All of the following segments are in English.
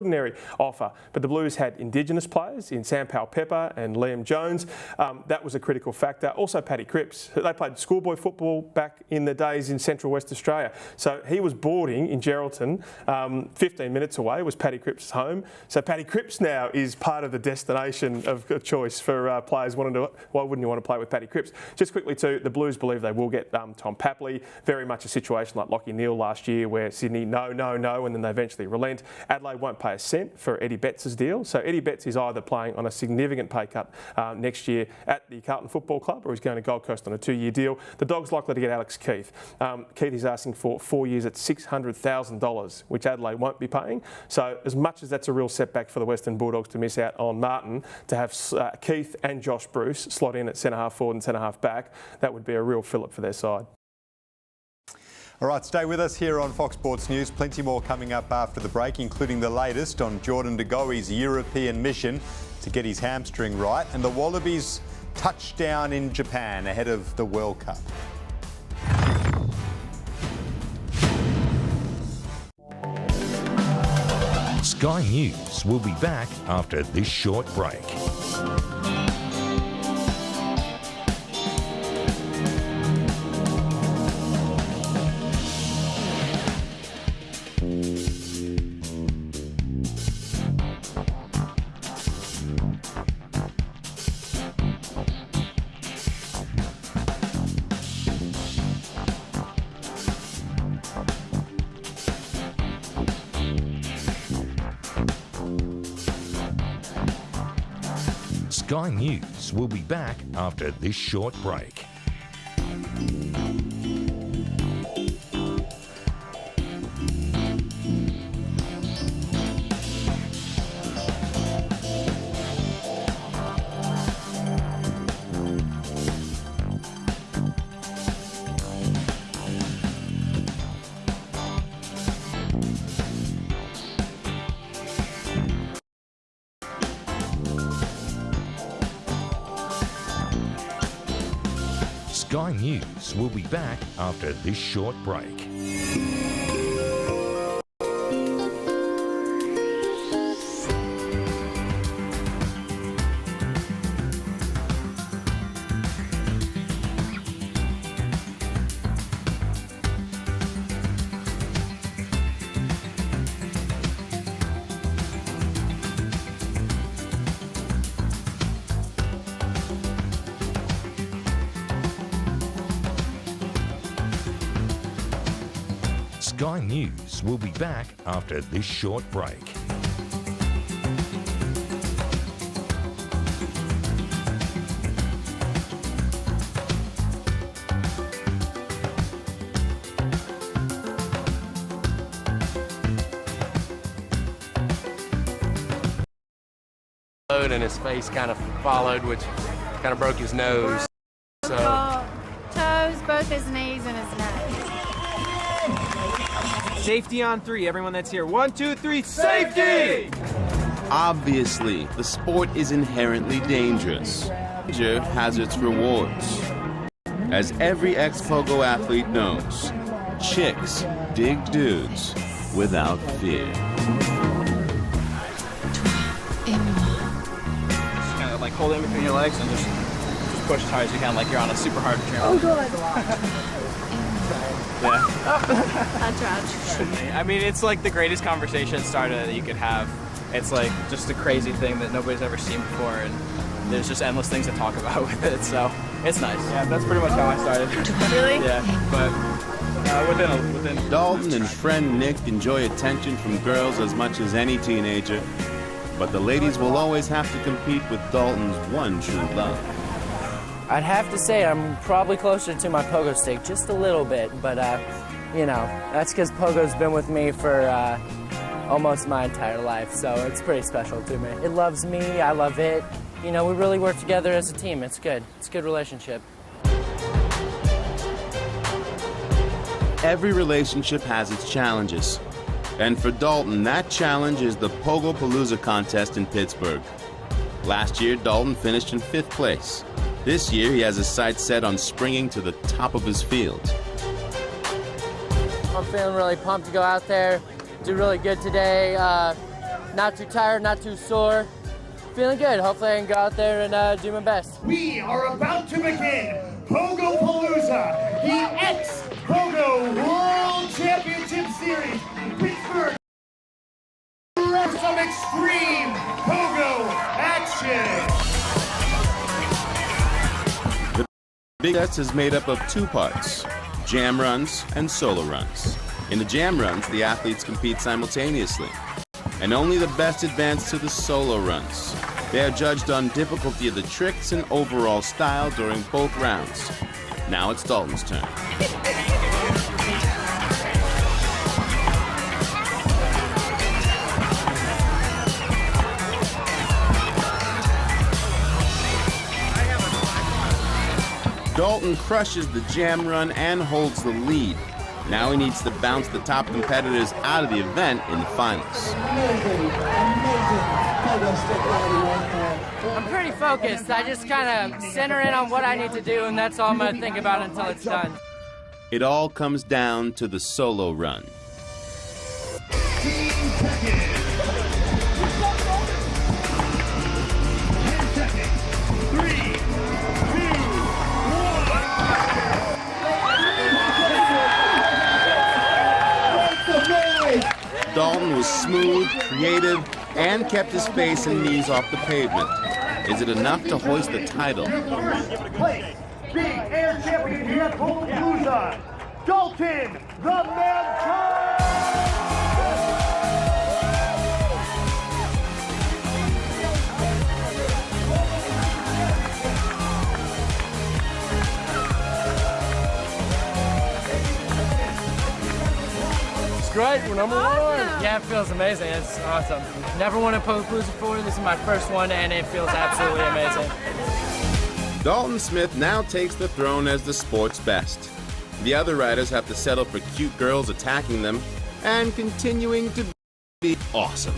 Extraordinary offer, but the Blues had Indigenous players in Sam Powell-Pepper and Liam Jones. That was a critical factor. Also Paddy Cripps. They played schoolboy football back in the days in Central West Australia. So he was boarding in Geraldton, 15 minutes away was Paddy Cripps' home. So Paddy Cripps now is part of the destination of choice for players wanting to. Why wouldn't you want to play with Paddy Cripps? Just quickly too, the Blues believe they will get Tom Papley. Very much a situation like Lachie Neale last year where Sydney no, and then they eventually relent. Adelaide won't pay a cent for Eddie Betts' deal. So Eddie Betts is either playing on a significant pay cut next year at the Carlton Football Club or he's going to Gold Coast on a 2-year deal. The Dogs likely to get Alex Keith. Keith is asking for 4 years at $600,000, which Adelaide won't be paying. So as much as that's a real setback for the Western Bulldogs to miss out on Martin, to have Keith and Josh Bruce slot in at centre-half forward and centre-half back, that would be a real fillip for their side. All right, stay with us here on Fox Sports News. Plenty more coming up after the break, including the latest on Jordan De Goey's European mission to get his hamstring right and the Wallabies' touchdown in Japan ahead of the World Cup. Sky News will be back after this short break. Sky News will be back after this short break. Sky News will be back after this short break. Sky News will be back after this short break. And his face kind of followed, which kind of broke his nose. So toes, both his knees and his neck. Safety on 3, everyone that's here. 1, 2, 3, safety! Obviously, the sport is inherently dangerous. Danger has its rewards. As every ex-pogo athlete knows, chicks dig dudes without fear. Just kind of like hold it between your legs and just push as hard as you can, like you're on a super hard trampoline. Oh, God. Yeah. That's right. I mean, it's like the greatest conversation starter that you could have. It's like just a crazy thing that nobody's ever seen before, and there's just endless things to talk about with it, so it's nice. Yeah, that's pretty much how I started. Really? Yeah, but within... Dalton and friend Nick enjoy attention from girls as much as any teenager, but the ladies will always have to compete with Dalton's one true love. I'd have to say I'm probably closer to my pogo stick, just a little bit, but you know, that's because pogo's been with me for almost my entire life, so it's pretty special to me. It loves me, I love it. You know, we really work together as a team. It's good. It's a good relationship. Every relationship has its challenges, and for Dalton, that challenge is the Pogo Palooza contest in Pittsburgh. Last year, Dalton finished in 5th place. This year, he has his sights set on springing to the top of his field. I'm feeling really pumped to go out there, do really good today. not too tired, not too sore. Feeling good. Hopefully I can go out there and do my best. We are about to begin Pogo Palooza, the X-Pogo World Championship Series in Pittsburgh. Some extreme Pogo action. The big test is made up of two parts, jam runs and solo runs. In the jam runs, the athletes compete simultaneously, and only the best advance to the solo runs. They are judged on difficulty of the tricks and overall style during both rounds. Now it's Dalton's turn. Dalton crushes the jam run and holds the lead. Now he needs to bounce the top competitors out of the event in the finals. I'm pretty focused. I just kind of center in on what I need to do, and that's all I'm going to think about until it's done. It all comes down to the solo run. Dalton was smooth, creative, and kept his face and knees off the pavement. Is it enough to hoist the title? Place, big air champion here at Pogo Palooza, Dalton the Man. Great, we're number one. Yeah, it feels amazing. It's awesome. Never won a Pogo Palooza before. This is my first one, and it feels absolutely amazing. Dalton Smith now takes the throne as the sport's best. The other riders have to settle for cute girls attacking them and continuing to be awesome.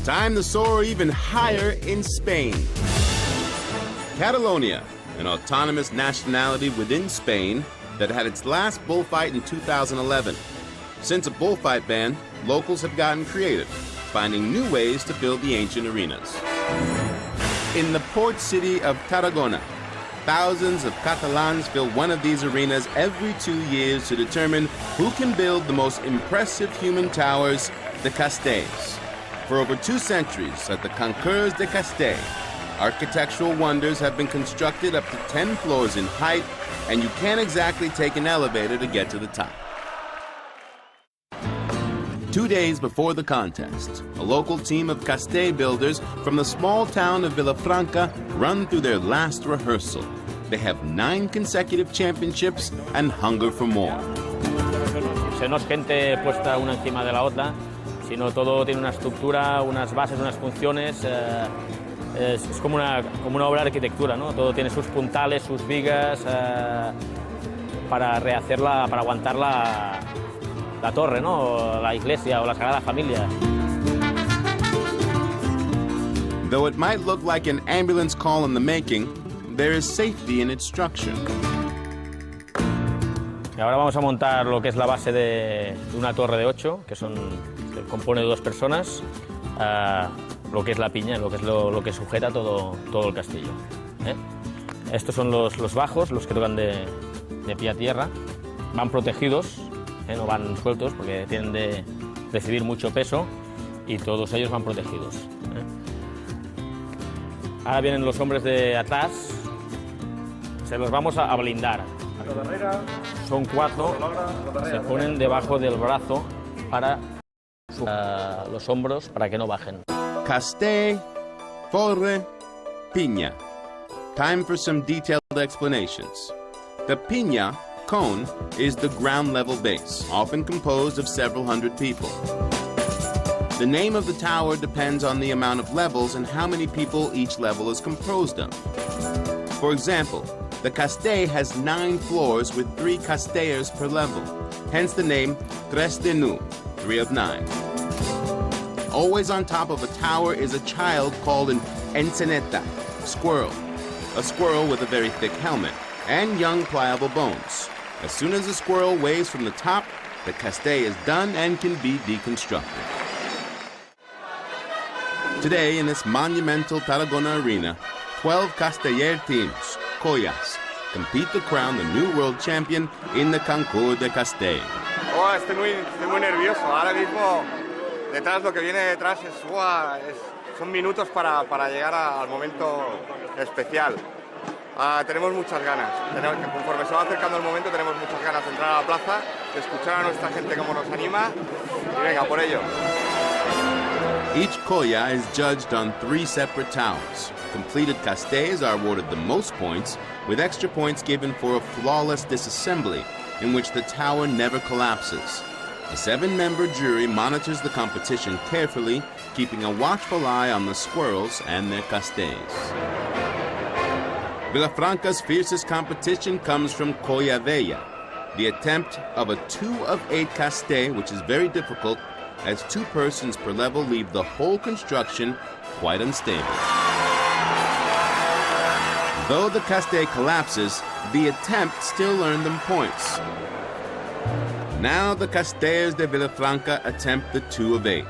Time to soar even higher in Spain. Catalonia, an autonomous nationality within Spain that had its last bullfight in 2011. Since a bullfight ban, locals have gotten creative, finding new ways to fill the ancient arenas. In the port city of Tarragona, thousands of Catalans fill one of these arenas every 2 years to determine who can build the most impressive human towers, the Castells. For over 2 centuries, at the Concours de Castell, architectural wonders have been constructed up to 10 floors in height, and you can't exactly take an elevator to get to the top. 2 days before the contest, a local team of Castell builders from the small town of Villafranca run through their last rehearsal. They have 9 consecutive championships and hunger for more. No es gente puesta una encima de la otra, sino todo tiene una estructura, unas bases, unas funciones. Es como una obra de arquitectura, ¿no? Todo tiene sus puntales, sus vigas para rehacerla, para aguantar la torre, ¿no? O la iglesia o la Sagrada Familia. Though it might look like an ambulance call in the making, there is safety in its structure. Y ahora vamos a montar lo que es la base de una torre de 8, que se compone de 2 personas, lo que es la piña, lo que sujeta todo el castillo. Estos son los bajos, los que tocan de pie a tierra. Van protegidos, no van sueltos porque tienen de recibir mucho peso y todos ellos van protegidos. Ahora vienen los hombres de atrás, se los vamos a blindar. Son 4, se ponen debajo del brazo para los hombros para que no bajen. Castell, torre, piña. Time for some detailed explanations. The piña, cone, is the ground level base, often composed of several hundred people. The name of the tower depends on the amount of levels and how many people each level is composed of. For example, the Castell has 9 floors with 3 castellers per level, hence the name Tres de Nou, 3 of 9. Always on top of a tower is a child called an enceneta, squirrel. A squirrel with a very thick helmet. and young pliable bones. As soon as the squirrel waves from the top, the castay is done and can be deconstructed. Today, in this monumental Tarragona arena, 12 Casteller teams, Collas, compete to crown the new world champion in the Concurso de Castell. Oh, estoy muy nervioso. Ahora mismo, lo que viene detrás son minutos para llegar al momento especial. Tenemos muchas ganas. Conforme se va acercando el momento, tenemos muchas ganas de entrar a la plaza, de escuchar a nuestra gente cómo nos anima y venga, por ello. Each Colla is judged on 3 separate towers. Completed castés are awarded the most points, with extra points given for a flawless disassembly, in which the tower never collapses. A 7-member jury monitors the competition carefully, keeping a watchful eye on the squirrels and their castés. Villafranca's fiercest competition comes from Colla Vella, the attempt of a 2 of 8 castay, which is very difficult, as 2 persons per level leave the whole construction quite unstable. Though the castay collapses, the attempt still earned them points. Now the Castellers de Villafranca attempt the 2 of 8.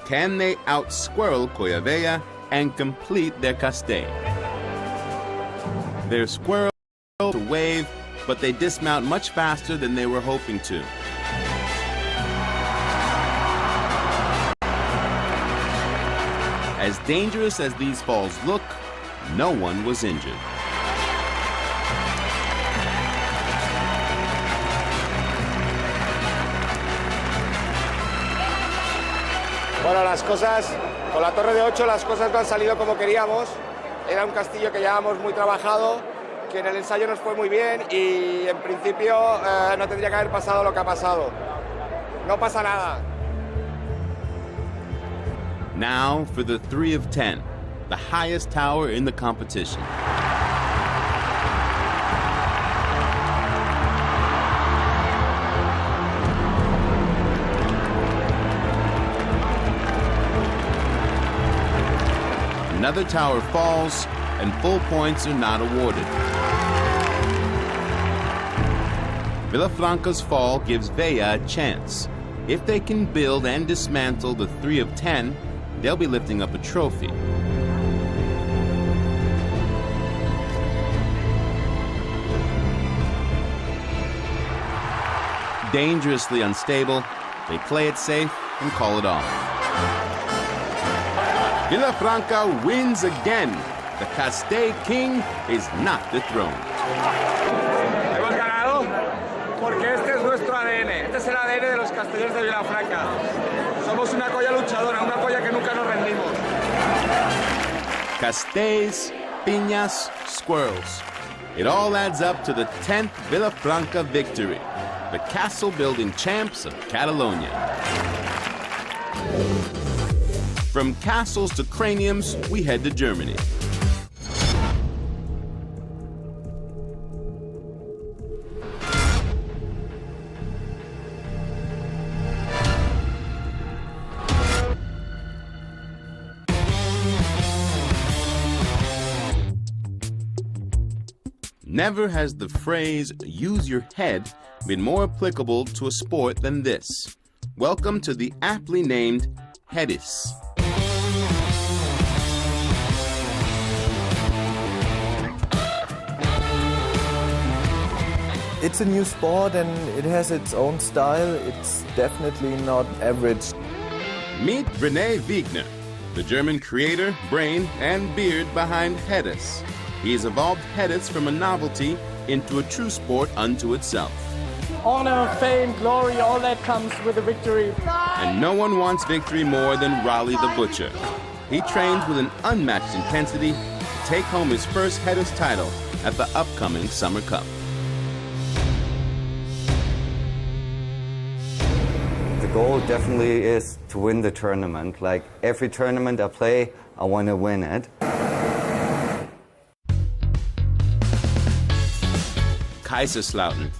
Can they out-squirrel Colla Vella and complete their castay? Their squirrel to wave, but they dismount much faster than they were hoping to. As dangerous as these falls look, no one was injured. Bueno, las cosas, con la torre de 8 las cosas no han salido como queríamos. Era un castillo que llevábamos muy trabajado, que en el ensayo nos fue muy bien y en principio no tendría que haber pasado lo que ha pasado. No pasa nada. Now for the 3 of 10, the highest tower in the competition. Another tower falls, and full points are not awarded. Villafranca's fall gives Vella a chance. If they can build and dismantle the 3 of 10, they'll be lifting up a trophy. Dangerously unstable, they play it safe and call it off. Villafranca wins again. The Castay King is not dethroned. Hemos ganado porque este es nuestro ADN. Este es el ADN de los castellers de Villafranca. Somos una colla luchadora, una colla que nunca nos rendimos. Castays, piñas, squirrels. It all adds up to the 10th Villafranca victory. The castle-building champs of Catalonia. From castles to craniums, we head to Germany. Never has the phrase, use your head, been more applicable to a sport than this. Welcome to the aptly named Hedis. It's a new sport and it has its own style. It's definitely not average. Meet René Wegner, the German creator, brain, and beard behind Hedis. He has evolved Hedis from a novelty into a true sport unto itself. Honor, fame, glory, all that comes with a victory. And no one wants victory more than Raleigh the Butcher. He trains with an unmatched intensity to take home his first Hedis title at the upcoming Summer Cup. The goal definitely is to win the tournament. Like every tournament I play, I want to win it. Kaiserslautern,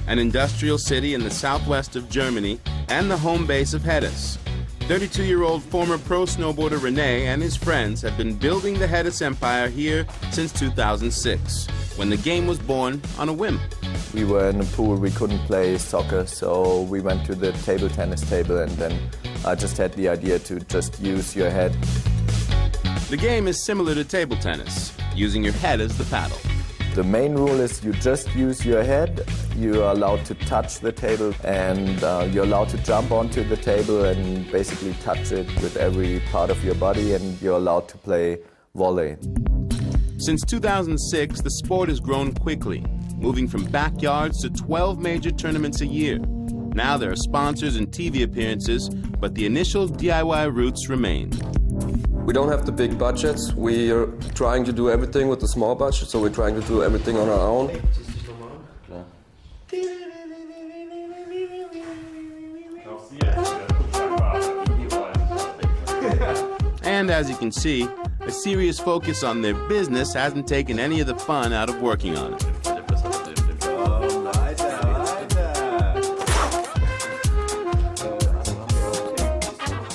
an industrial city in the southwest of Germany and the home base of Hedis. 32-year-old former pro snowboarder René and his friends have been building the Hedis empire here since 2006. when the game was born on a whim. We were in a pool, we couldn't play soccer, so we went to the table tennis table, and then I just had the idea to just use your head. The game is similar to table tennis, using your head as the paddle. The main rule is you just use your head. You are allowed to touch the table, and you're allowed to jump onto the table and basically touch it with every part of your body, and you're allowed to play volley. Since 2006, the sport has grown quickly, moving from backyards to 12 major tournaments a year. Now there are sponsors and TV appearances, but the initial DIY roots remain. We don't have the big budgets. We are trying to do everything with the small budget, so we're trying to do everything on our own. And as you can see, a serious focus on their business hasn't taken any of the fun out of working on it.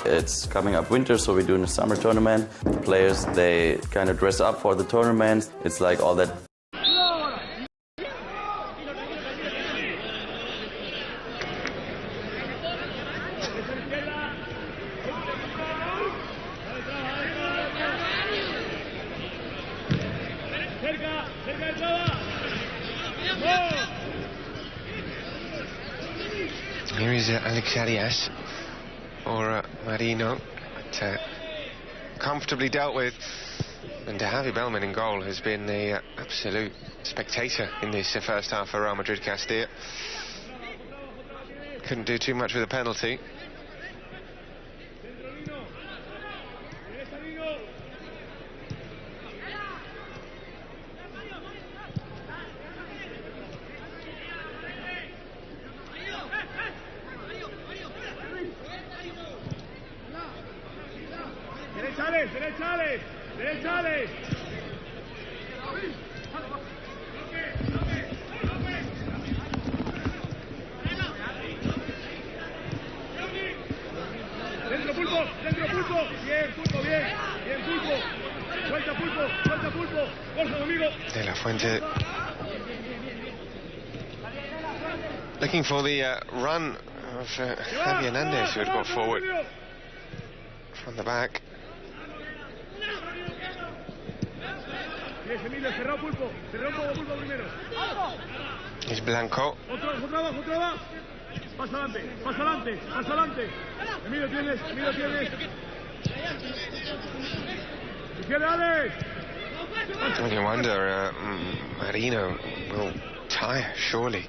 It's coming up winter, so we're doing a summer tournament. The players, they kind of dress up for the tournament. It's like all that. Here is Alex Arias or Marino, but, comfortably dealt with. And Javi Bellman in goal has been the absolute spectator in this first half for Real Madrid Castilla. Couldn't do too much with a penalty. ¡Derechales! ¡Derechales! ¡Dentro, Pulpo! ¡Dentro, Pulpo! ¡Bien, Pulpo, bien! ¡Bien, Pulpo! ¡Suelta, Pulpo! ¡Suelta, Pulpo! ¡Borja, amigo! De La Fuente looking for the run of Javi Hernandez, who had got forward from the back. Es Blanco. Otro abajo. Pasa adelante. Emilio tienes. Izquierda, Alex. Well, you wonder, Marino will tire, surely,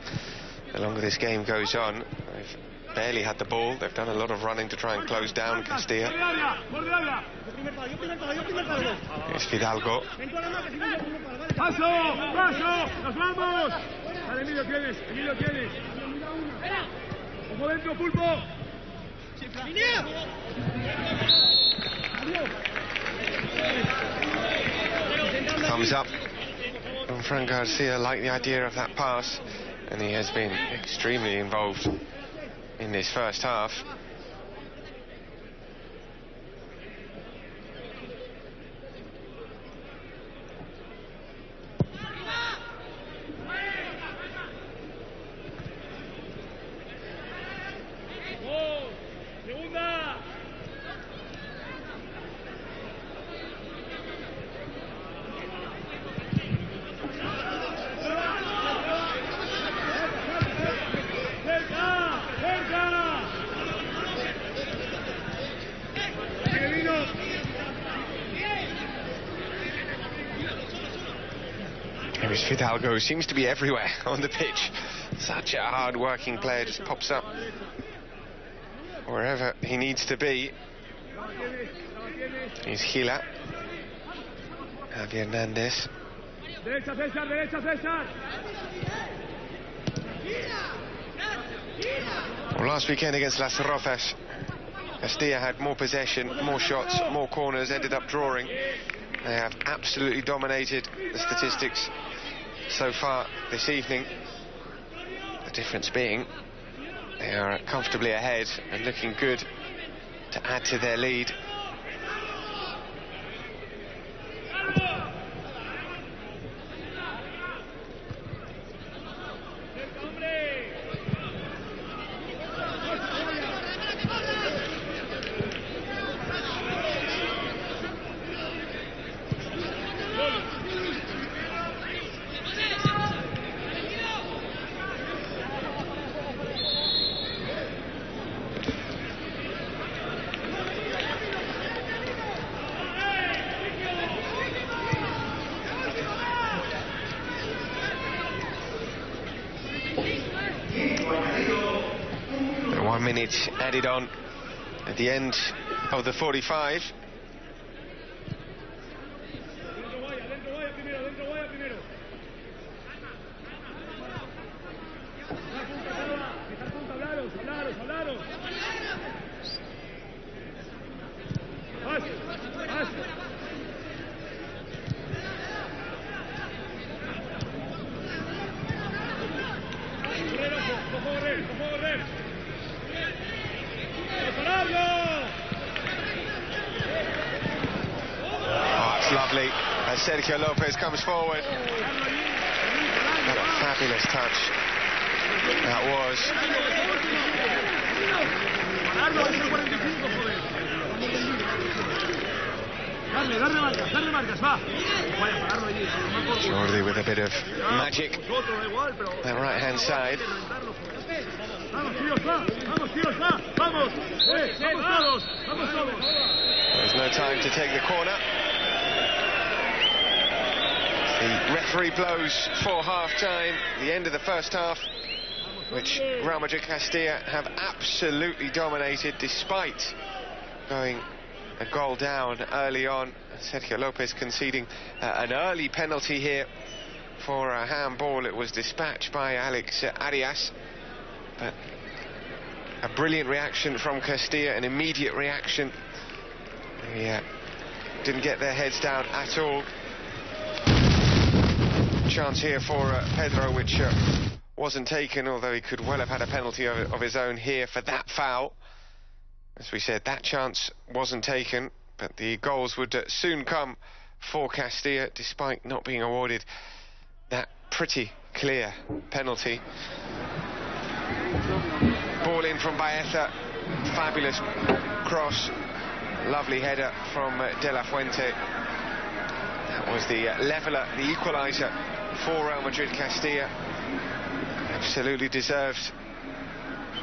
the longer this game goes on. They've barely had the ball. They've done a lot of running to try and close down Castilla. It's Fidalgo. ¡Paso! ¡Nos vamos! Vale, Emilio tienes. Como dentro, Pulpo. Thumbs up from Fran Garcia. Like the idea of that pass, and he has been extremely involved in this first half. Here is Fidalgo, who seems to be everywhere on the pitch. Such a hard-working player, just pops up wherever he needs to be. Here's Gila. Javi Hernandez. Derecha, César. Well, last weekend against Las Rozas, Castilla had more possession, more shots, more corners, ended up drawing. They have absolutely dominated the statistics so far this evening. The difference being they are comfortably ahead and looking good to add to their lead. 1 minute added on at the end of the 45. Lovely as Sergio Lopez comes forward. What a fabulous touch that was. Jordi with a bit of magic. That right hand side. There's no time to take the corner. The referee blows for half-time, the end of the first half, which Real Madrid Castilla have absolutely dominated despite going a goal down early on. Sergio Lopez conceding an early penalty here for a handball. It was dispatched by Alex Arias, but a brilliant reaction from Castilla, an immediate reaction. They didn't get their heads down at all. Chance here for Pedro, which wasn't taken, although he could well have had a penalty of his own here for that foul. As we said, that chance wasn't taken, but the goals would soon come for Castilla, despite not being awarded that pretty clear penalty. Ball in from Baeza, fabulous cross, lovely header from De La Fuente. That was the leveller, the equaliser for Real Madrid Castilla. Absolutely deserved.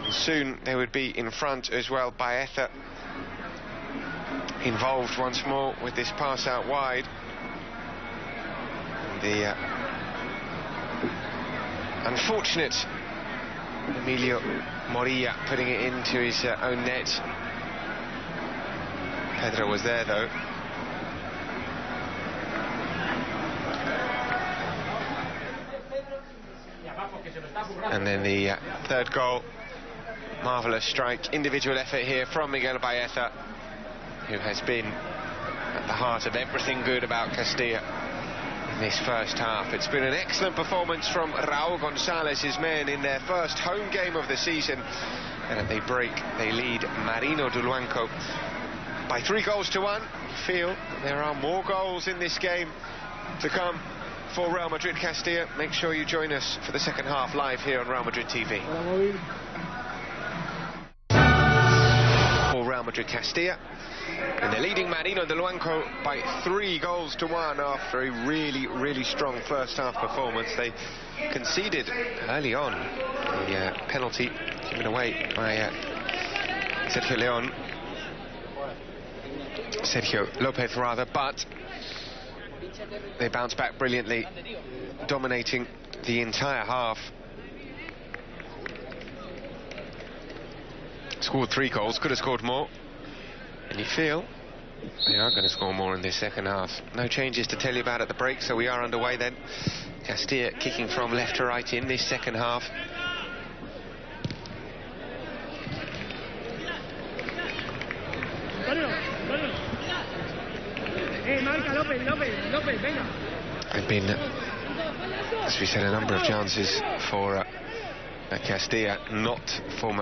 And soon they would be in front as well. Baeza involved once more with this pass out wide. The unfortunate Emilio Morilla putting it into his own net. Pedro was there though. And then the third goal, marvellous strike, individual effort here from Miguel Baeza, who has been at the heart of everything good about Castilla in this first half. It's been an excellent performance from Raúl González's men in their first home game of the season, and at the break they lead Marino de Luanco by 3-1. Feel there are more goals in this game to come for Real Madrid Castilla. Make sure you join us for the second half live here on Real Madrid TV. For Real Madrid Castilla, and they're leading Marino de Luanco by 3-1 after a really strong first half performance. They conceded early on the penalty given away by Sergio Lopez rather, but they bounced back brilliantly, dominating the entire half. Scored 3 goals, could have scored more. And you feel they are going to score more in this second half. No changes to tell you about at the break, so we are underway then. Castilla kicking from left to right in this second half. There've been, as we said, a number of chances for Castilla, not for